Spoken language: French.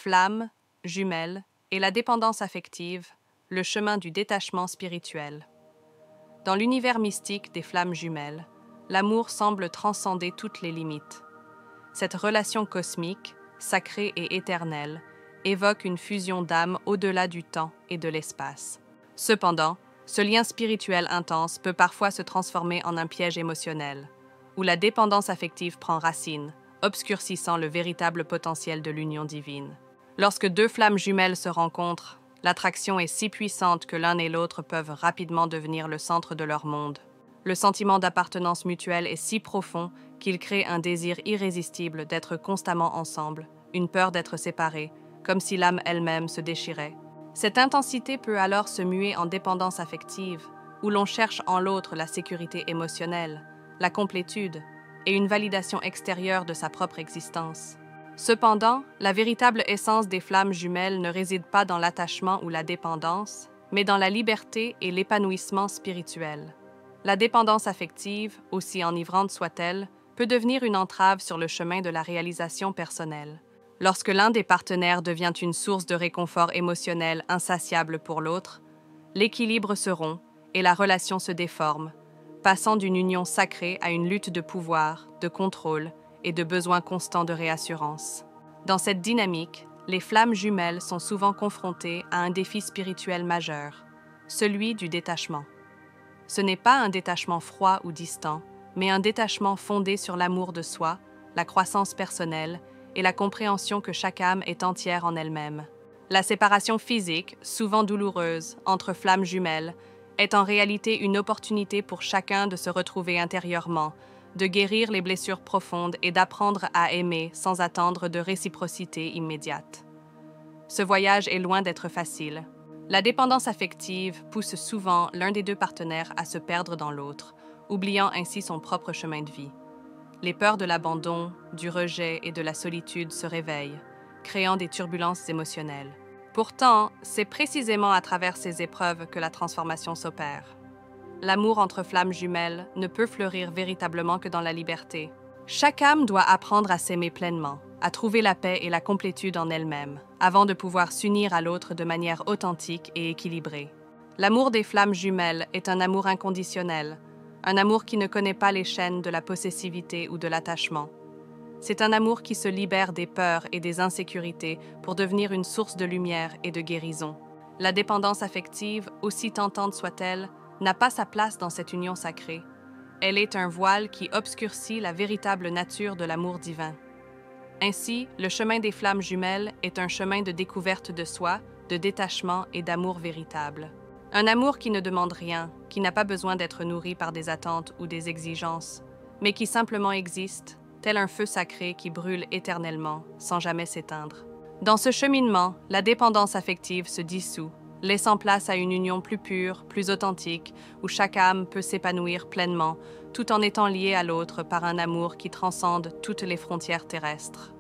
flammes, jumelles et la dépendance affective, le chemin du détachement spirituel. Dans l'univers mystique des flammes jumelles, l'amour semble transcender toutes les limites. Cette relation cosmique, sacrée et éternelle, évoque une fusion d'âmes au-delà du temps et de l'espace. Cependant, ce lien spirituel intense peut parfois se transformer en un piège émotionnel, où la dépendance affective prend racine, obscurcissant le véritable potentiel de l'union divine. Lorsque deux flammes jumelles se rencontrent, l'attraction est si puissante que l'un et l'autre peuvent rapidement devenir le centre de leur monde. Le sentiment d'appartenance mutuelle est si profond qu'il crée un désir irrésistible d'être constamment ensemble, une peur d'être séparés, comme si l'âme elle-même se déchirait. Cette intensité peut alors se muer en dépendance affective, où l'on cherche en l'autre la sécurité émotionnelle, la complétude et une validation extérieure de sa propre existence. Cependant, la véritable essence des flammes jumelles ne réside pas dans l'attachement ou la dépendance, mais dans la liberté et l'épanouissement spirituel. La dépendance affective, aussi enivrante soit-elle, peut devenir une entrave sur le chemin de la réalisation personnelle. Lorsque l'un des partenaires devient une source de réconfort émotionnel insatiable pour l'autre, l'équilibre se rompt et la relation se déforme, passant d'une union sacrée à une lutte de pouvoir, de contrôle et de besoin constant de réassurance. Dans cette dynamique, les flammes jumelles sont souvent confrontées à un défi spirituel majeur, celui du détachement. Ce n'est pas un détachement froid ou distant, mais un détachement fondé sur l'amour de soi, la croissance personnelle et la compréhension que chaque âme est entière en elle-même. La séparation physique, souvent douloureuse, entre flammes jumelles, est en réalité une opportunité pour chacun de se retrouver intérieurement, de guérir les blessures profondes et d'apprendre à aimer sans attendre de réciprocité immédiate. Ce voyage est loin d'être facile. La dépendance affective pousse souvent l'un des deux partenaires à se perdre dans l'autre, oubliant ainsi son propre chemin de vie. Les peurs de l'abandon, du rejet et de la solitude se réveillent, créant des turbulences émotionnelles. Pourtant, c'est précisément à travers ces épreuves que la transformation s'opère. L'amour entre flammes jumelles ne peut fleurir véritablement que dans la liberté. Chaque âme doit apprendre à s'aimer pleinement, à trouver la paix et la complétude en elle-même, avant de pouvoir s'unir à l'autre de manière authentique et équilibrée. L'amour des flammes jumelles est un amour inconditionnel, un amour qui ne connaît pas les chaînes de la possessivité ou de l'attachement. C'est un amour qui se libère des peurs et des insécurités pour devenir une source de lumière et de guérison. La dépendance affective, aussi tentante soit-elle, n'a pas sa place dans cette union sacrée. Elle est un voile qui obscurcit la véritable nature de l'amour divin. Ainsi, le chemin des flammes jumelles est un chemin de découverte de soi, de détachement et d'amour véritable. Un amour qui ne demande rien, qui n'a pas besoin d'être nourri par des attentes ou des exigences, mais qui simplement existe, tel un feu sacré qui brûle éternellement, sans jamais s'éteindre. Dans ce cheminement, la dépendance affective se dissout, laissant place à une union plus pure, plus authentique, où chaque âme peut s'épanouir pleinement, tout en étant liée à l'autre par un amour qui transcende toutes les frontières terrestres.